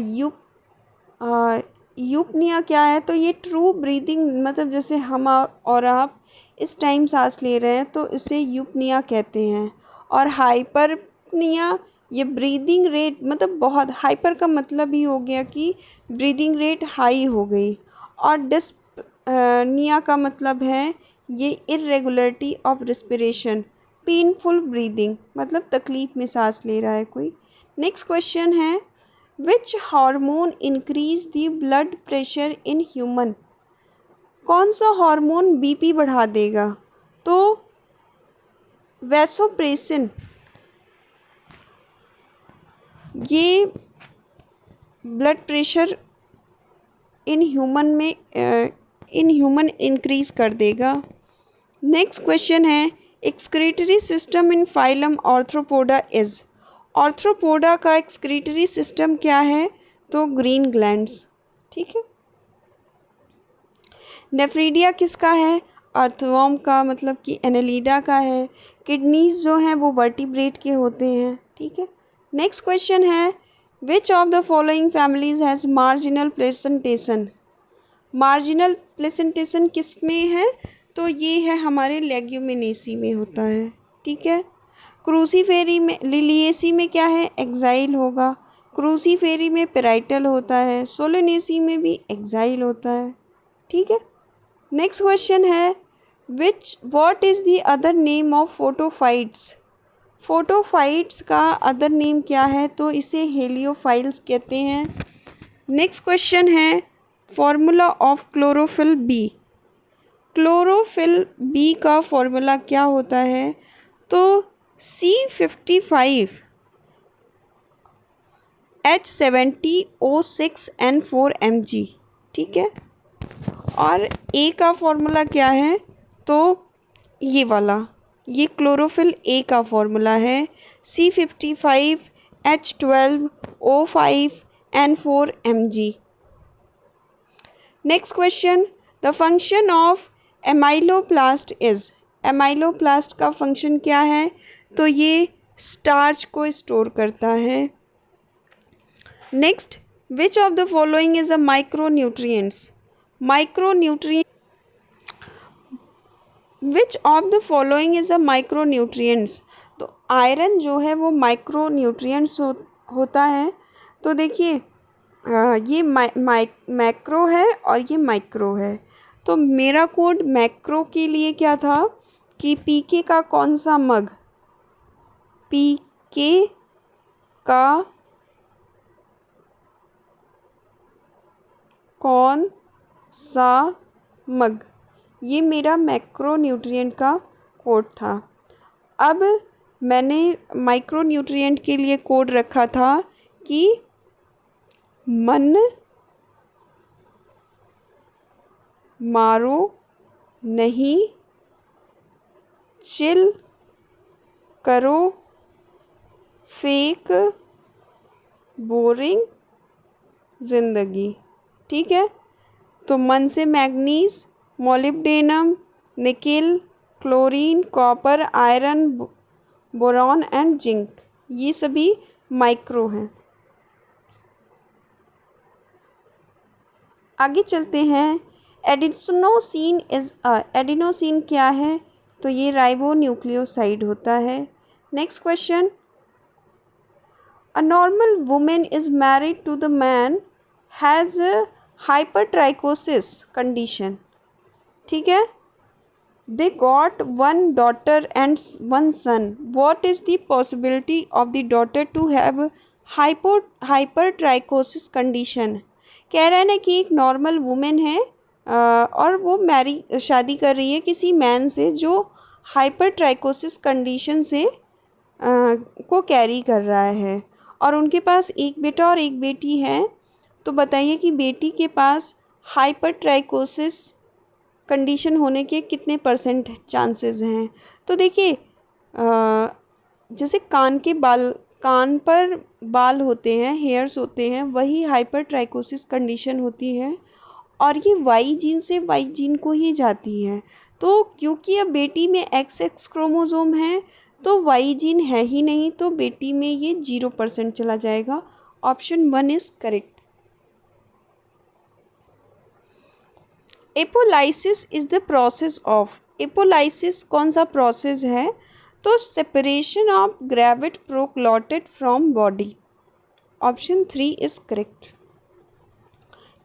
यूपनिया क्या है, तो ये ट्रू ब्रीदिंग, मतलब जैसे हम और आप इस टाइम सांस ले रहे हैं तो इसे यूपनिया कहते हैं। और हाइपरनिया, ये ब्रीदिंग रेट, मतलब बहुत, हाइपर का मतलब ही हो गया कि ब्रीदिंग रेट हाई हो गई, और डिस्पनिया का मतलब है ये irregularity of respiration, painful breathing, मतलब तकलीफ़ में सांस ले रहा है कोई। नेक्स्ट क्वेश्चन है, which hormone increase the blood pressure in human. कौन सा हार्मोन BP बढ़ा देगा, तो वैसोप्रेसिन। ये blood pressure in human increase कर देगा। नेक्स्ट क्वेश्चन है excretory system in phylum arthropoda is. Arthropoda का एक्सक्रीटरी सिस्टम क्या है? तो ग्रीन ग्लैंड्स। ठीक है। नेफ्रीडिया किसका है? अर्थवर्म का, मतलब कि एनेलिडा का है। किडनीज जो हैं वो वर्टिब्रेट के होते हैं। ठीक है। नेक्स्ट क्वेश्चन है which of the following families has marginal placentation. Marginal placentation किस में है? तो ये है हमारे लेग्यूमिनेसी में होता है। ठीक है। क्रूसीफेरी में, लिलिएसी में क्या है? एक्साइल होगा। क्रूसीफेरी में पेराइटल होता है। सोलेनेसी में भी एक्साइल होता है। ठीक है। नेक्स्ट क्वेश्चन है what is the other name of photophytes. Photophytes का अदर नेम क्या है? तो इसे हेलियोफाइल्स कहते हैं। नेक्स्ट क्वेश्चन है formula of chlorophyll b. Chlorophyll b का फॉर्मूला क्या होता है? तो C55 H70 O6 N4 Mg। ठीक है। और ए का फॉर्मूला क्या है? तो ये वाला, ये क्लोरोफिल ए का फॉर्मूला है C55 H12 O5 N4 Mg। Next question the function of amyloplast is. Amyloplast का फंक्शन क्या है? तो ये स्टार्च को स्टोर करता है। Next which of the following is a micronutrients. Micronutrient which of the following is a micronutrients. तो iron जो है वो माइक्रोन्यूट्रिएंट्स होता है। तो देखिए ये मैक्रो है और ये माइक्रो है। तो मेरा कोड मैक्रो के लिए क्या था कि पीके का कौन सा मग, पीके का कौन सा मग, ये मेरा मैक्रोन्यूट्रिएंट का कोड था। अब मैंने माइक्रोन्यूट्रिएंट के लिए कोड रखा था कि मन मारो नहीं, चिल करो, फेक बोरिंग ज़िंदगी। ठीक है। तो मन से manganese, molybdenum, nickel, chlorine, copper, iron, boron and zinc, ये सभी माइक्रो हैं। आगे चलते हैं। एडिनोसिन एडिनोसिन क्या है? तो ये राइबोन्यूक्लियोसाइड होता है। Next question a normal women is married to the man has hypertrichosis condition. ठीक है। They got one daughter and one son. What is the possibility of the daughter to have hypertrichosis condition. कह रहा है ना कि एक normal women है और वो शादी कर रही है किसी मैन से जो हाइपरट्राइकोसिस कंडीशन से को कैरी कर रहा है, और उनके पास एक बेटा और एक बेटी है। तो बताइए कि बेटी के पास हाइपरट्राइकोसिस कंडीशन होने के कितने % चांसेस हैं। तो देखिए जैसे कान पर बाल होते हैं, हेयर्स होते हैं, वही हाइपरट्राइकोसिस कंडीशन होती है और ये वाई जीन से वाई जीन को ही जाती है। तो क्योंकि अब बेटी में XX क्रोमोसोम है तो वाई जीन है ही नहीं, तो बेटी में ये 0% चला जाएगा। Option 1 is correct. Apolysis is the process of. Apolysis कौन सा प्रोसेस है? तो separation of gravid proglottid from body. Option 3 is correct.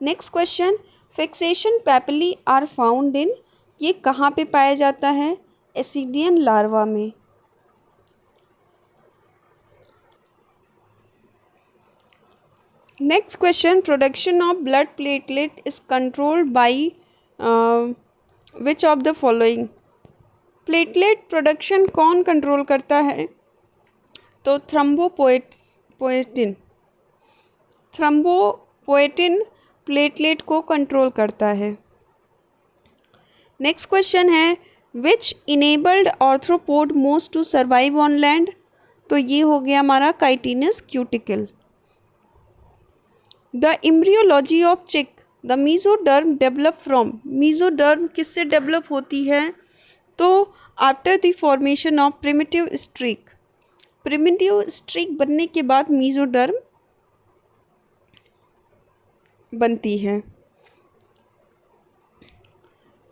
Next question fixation papillae are found in. ये कहाँ पे पाया जाता है? एसिडियन लार्वा में। Next question production of blood platelet is controlled by which of the following. Platelet production कौन control करता है? तो थ्रम्बोपोएटिन थ्रम्बोपोएटिन प्लेटलेट को कंट्रोल करता है। नेक्स्ट क्वेश्चन है which enabled arthropod most to survive on land. तो ये हो गया हमारा chitinous cuticle. The embryology of chick the mesoderm develop from. Mesoderm किससे डेवलप होती है? तो after the formation of primitive streak. Primitive streak बनने के बाद मीजोडर्म बनती है।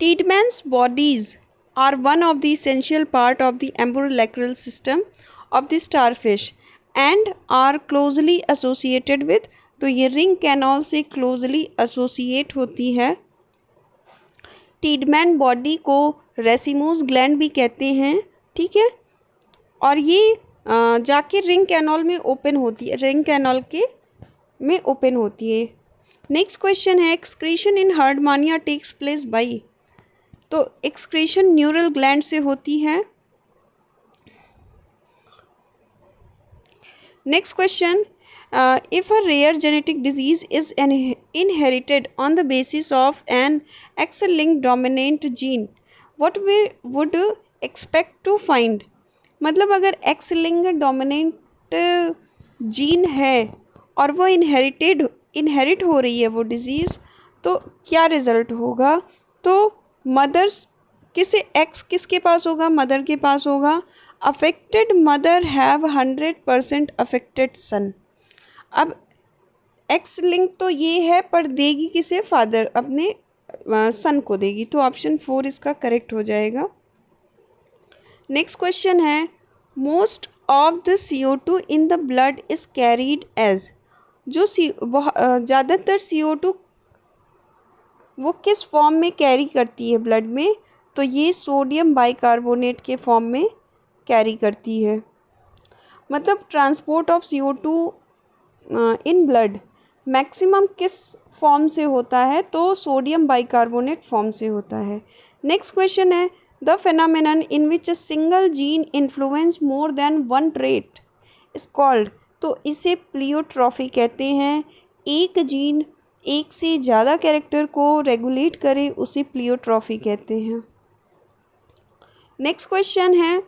Tiedemanns bodies are one of the essential part of the ambulacral system of the starfish and are closely associated with। तो ये रिंग कैनॉल से closely associate होती है। टीडमैन बॉडी को रेसिमोस ग्लैंड भी कहते हैं, ठीक है, और ये जाके रिंग कैनॉल में ओपन होती है, रिंग कैनॉल के में ओपन होती है। नेक्स्ट क्वेश्चन है excretion in Herdmania takes place by. तो एक्सक्रीशन न्यूरल ग्लैंड से होती है। Next question if a rare genetic disease is inherited on the basis of an X linked dominant gene what we would expect to find. मतलब अगर x linked dominant gene है और वो inherit हो रही है वो डिज़ीज़, तो क्या रिज़ल्ट होगा? तो मदर्स किसके पास होगा? मदर के पास होगा। अफेक्टेड मदर हैव 100% अफेक्टेड सन। अब एक्स लिंक तो ये है, पर देगी किसे? फादर अपने सन को देगी। तो ऑप्शन 4 इसका करेक्ट हो जाएगा। नेक्स्ट क्वेश्चन है most of the CO2 in the blood is carried as. जो ज़्यादातर CO2 वो किस फॉर्म में कैरी करती है ब्लड में? तो ये सोडियम बाइकार्बोनेट के फॉर्म में कैरी करती है। मतलब transport of CO2 in blood maximum किस फॉर्म से होता है? तो सोडियम बाइकार्बोनेट फॉर्म से होता है। नेक्स्ट क्वेश्चन है the phenomenon in which a single gene influence more than one trait is called. तो इसे प्लियोट्रॉफी कहते हैं। एक जीन एक से ज़्यादा कैरेक्टर को रेगुलेट करे उसे प्लियोट्रॉफी कहते हैं। नेक्स्ट क्वेश्चन है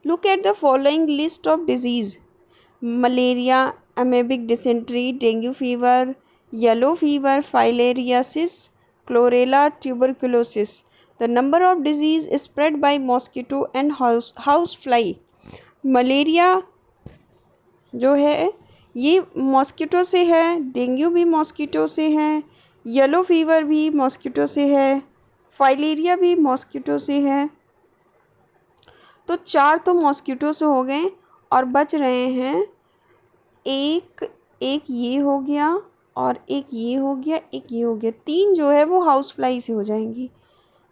look at the following list of disease. Malaria, amoebic dysentery, dengue fever, yellow fever, filariasis, chlorella, tuberculosis. The number of disease spread by mosquito and house fly. Malaria जो है ये mosquito से है, dengue भी mosquito से है, yellow fever भी mosquito से है, फाइलेरिया भी मॉस्किटो से है। तो 4 तो मॉस्किटो से हो गए और बच रहे हैं एक ये हो गया और एक ये हो गया, एक ये हो गया। 3 जो है वो हाउस फ्लाई से हो जाएंगी।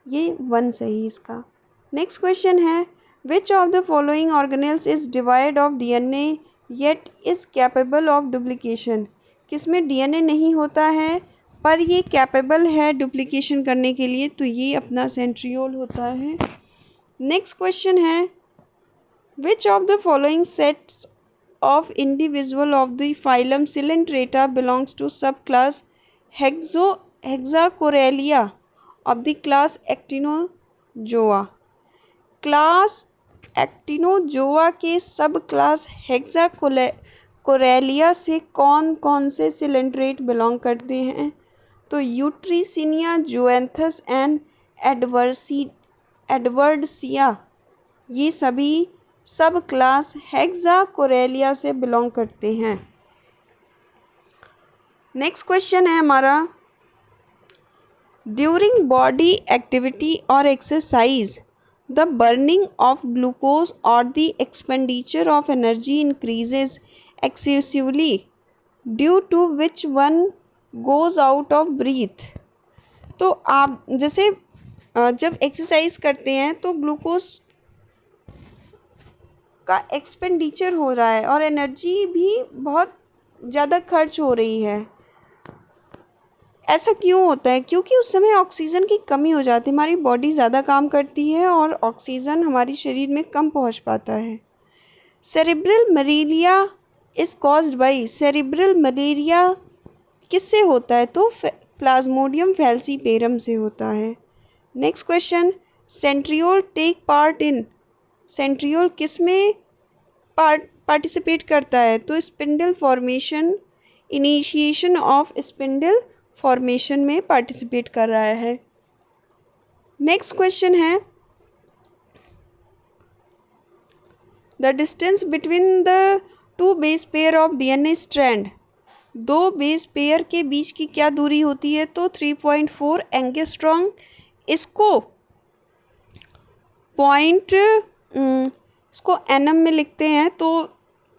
ये 1 सही इसका। नेक्स्ट क्वेश्चन है which of the following organelles is divide of DNA yet is capable of duplication. किसमें DNA नहीं होता है पर ये कैपेबल है डुप्लीकेशन करने के लिए? तो ये अपना सेंट्रियोल होता है। नेक्स्ट क्वेश्चन है which of the following sets of individual of the phylum Coelenterata belongs to subclass Hexacorallia of the class Actinozoa. Class Actinozoa के सब क्लास हेक्साकोरेलिया से कौन कौन से सिलेंट्रेट बिलोंग करते हैं? तो यूट्रिसिनिया, जोएंथस एंड एडवर्डसिया ये सभी सब क्लास हेक्साकोरेलिया से बिलोंग करते हैं। नेक्स्ट क्वेश्चन है हमारा ड्यूरिंग बॉडी एक्टिविटी और exercise the burning of glucose or the expenditure of energy increases excessively due to which one goes out of breath। तो आप जैसे जब एक्सरसाइज करते हैं तो ग्लूकोज का एक्सपेंडिचर हो रहा है और एनर्जी भी बहुत ज़्यादा खर्च हो रही है। ऐसा क्यों होता है? क्योंकि उस समय ऑक्सीजन की कमी हो जाती है, हमारी बॉडी ज़्यादा काम करती है और ऑक्सीजन हमारे शरीर में कम पहुंच पाता है। Cerebral malaria is caused by cerebral malaria किससे होता है? तो प्लाज्मोडियम फैल्सीपेरम से होता है। Next question, centriole take part in, centriole किस में पार्टिसिपेट करता है? तो spindle formation, initiation of spindle formation में पार्टिसिपेट कर रहा है। नेक्स्ट क्वेश्चन है, the distance between the two base pair of DNA strand, दो बेस पेयर के बीच की क्या दूरी होती है? तो 3.4 एंगस्ट्रॉम। इसको पॉइंट इसको एनएम में लिखते हैं तो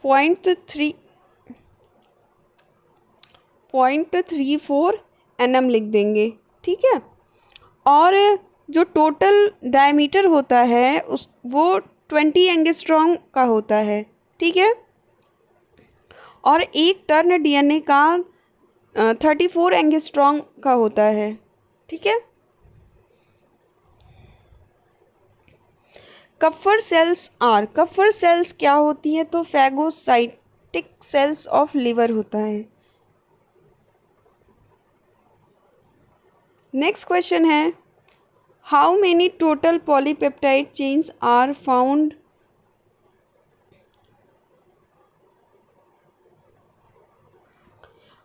0.34 एनएम लिख देंगे, ठीक है। और जो टोटल डायमीटर होता है वो 20 एंगस्ट्रॉम का होता है, ठीक है। और एक टर्न डीएनए का 34 एंगस्ट्रॉम का होता है, ठीक है। कप्फर सेल्स क्या होती हैं? तो फैगोसाइटिक सेल्स ऑफ लिवर होता है। नेक्स्ट क्वेश्चन है, how many total polypeptide chains are found,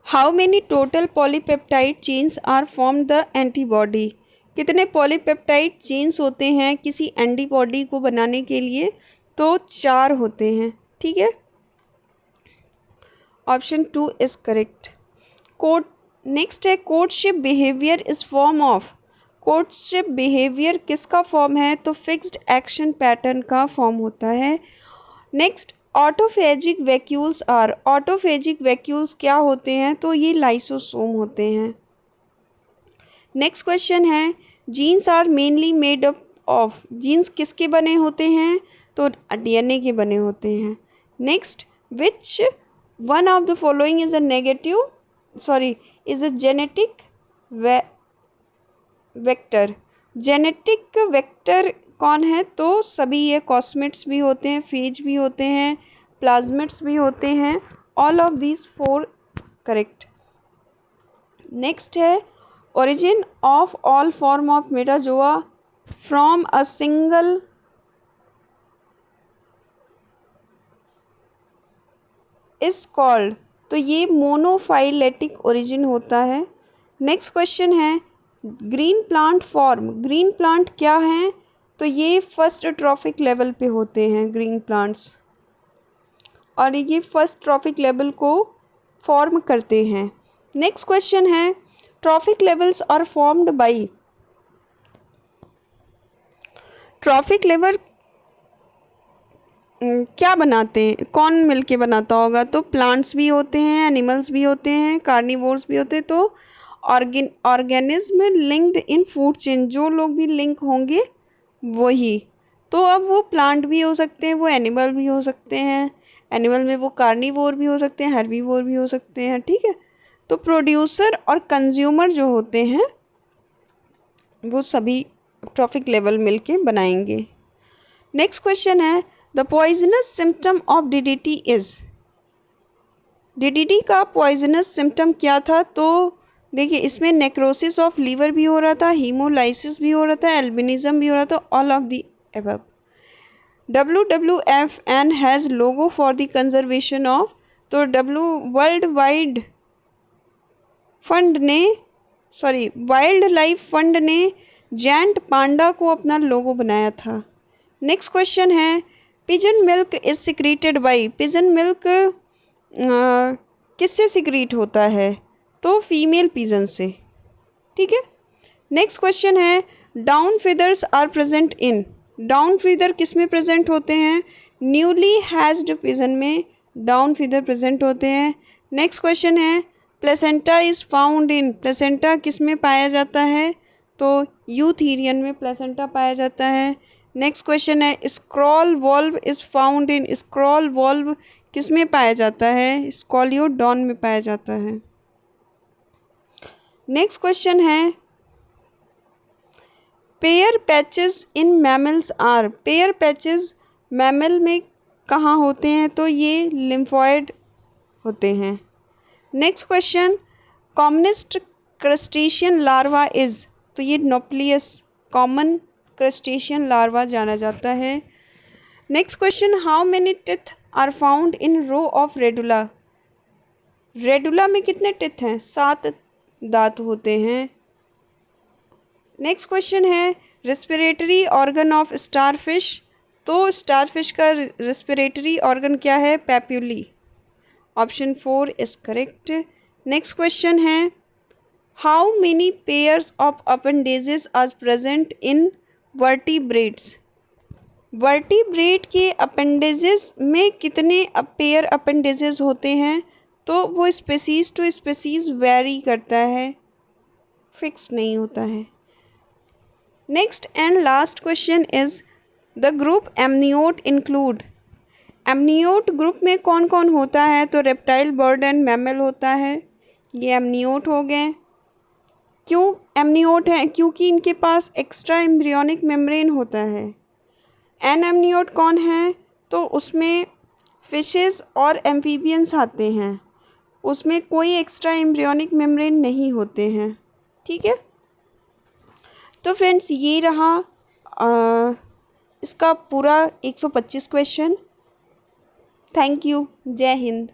how many total polypeptide chains are form the antibody, कितने पॉलीपेप्टाइड चेन्स होते हैं किसी एंटीबॉडी को बनाने के लिए? तो 4 होते हैं, ठीक है। Option 2 is correct. नेक्स्ट है, courtship behaviour is form of, courtship behaviour किसका फॉर्म है? तो फिक्स्ड एक्शन पैटर्न का फॉर्म होता है। Next, autophagic vacuoles are, autophagic vacuoles क्या होते हैं? तो ये लाइसोसोम होते हैं। नेक्स्ट क्वेश्चन है, genes are mainly made up of, genes किसके बने होते हैं? तो डीएनए के बने होते हैं। Next, which one of the following is a genetic vector, genetic vector कौन है? तो सभी ये कॉस्मेट्स भी होते हैं, फेज भी होते हैं, प्लाज्मिड्स भी होते हैं, all of these 4 correct. Next है, origin of all form of Metazoa from a single is called, तो ये मोनोफाइलेटिक ओरिजिन होता है। नेक्स्ट क्वेश्चन है, green plant form, green plant क्या है? तो ये फर्स्ट ट्रॉफिक लेवल पे होते हैं ग्रीन प्लांट्स, और ये फर्स्ट ट्रॉफिक लेवल को फॉर्म करते हैं। नेक्स्ट क्वेश्चन है, trophic levels are formed by, trophic level क्या बनाते हैं, कौन मिलके बनाता होगा? तो प्लांट्स भी होते हैं, एनिमल्स भी होते हैं, कार्निवोर्स भी होते हैं, तो organism linked in food chain, जो लोग भी लिंक होंगे वही। तो अब वो प्लांट भी हो सकते हैं, वो एनिमल भी हो सकते हैं, एनिमल में वो कार्निवोर भी हो सकते हैं, हर्बीवोर भी हो सकते हैं, ठीक है। तो प्रोड्यूसर और कंज्यूमर जो होते हैं वो सभी ट्रॉफिक लेवल मिलके बनाएंगे। नेक्स्ट क्वेश्चन है, the poisonous symptom of DDT is, DDT का पॉइजनस सिम्टम क्या था? तो देखिए, इसमें नेक्रोसिस ऑफ लीवर भी हो रहा था, हीमोलाइसिस भी हो रहा था, एल्बिनिज्म भी हो रहा था, all of the above. WWFN has logo for the conservation of, तो वाइल्ड लाइफ फंड ने जैंट पांडा को अपना लोगो बनाया था। नेक्स्ट क्वेश्चन है, pigeon milk is secreted by, pigeon milk किससे सिक्रीट होता है? तो फीमेल पिजन से, ठीक है। नेक्स्ट क्वेश्चन है, down feathers are present in, down feather किस में प्रेजेंट होते हैं? न्यूली हैज्ड पिजन में डाउन फीदर प्रेजेंट होते हैं। नेक्स्ट क्वेश्चन है, placenta is found in, placenta किस में पाया जाता है? तो यूथेरियन में प्लेसेंटा पाया जाता है। नेक्स्ट क्वेश्चन है, scroll valve is found in, scroll valve किस में पाया जाता है? स्कॉलियोडॉन में पाया जाता है। नेक्स्ट क्वेश्चन है, Peyer patches in mammals are, Peyer patches mammal में कहाँ होते हैं? तो ये लिम्फॉइड होते हैं। Next question, commonest crustacean larva is, तो ये नोप्लियस कॉमन क्रस्टेशियन लार्वा जाना जाता है। Next question, how many teeth are found in row of radula, radula में कितने टिथ हैं? 7 दांत होते हैं। नेक्स्ट क्वेश्चन है, रेस्पिरेटरी ऑर्गन ऑफ स्टारफिश, तो स्टारफिश का रेस्पिरेटरी ऑर्गन क्या है? Papulae. Option 4 is correct. Next question है, how many pairs of appendages are present in vertebrates, vertebrate के अपेंडेजेस में कितने पेयर अपेंडेजेस होते हैं? तो वो स्पेसीज़ टू स्पेसीज़ वेरी करता है, फिक्स नहीं होता है। Next and last question is the group amniote include, amniote group में कौन कौन होता है? तो रेप्टाइल, बर्ड एंड मैमल होता है, ये एमनियोट हो गए। क्यों एमनियोट हैं? क्योंकि इनके पास एक्स्ट्रा एम्ब्रियोनिक मेम्ब्रेन होता है। एनएमनियोट कौन है? तो उसमें फिशेस और एम्फीबियंस आते हैं, उसमें कोई एक्स्ट्रा एम्ब्रियोनिक मेम्ब्रेन नहीं होते हैं। ठीक है, तो फ्रेंड्स ये रहा इसका पूरा 125 क्वेश्चन। थैंक यू, जय हिंद।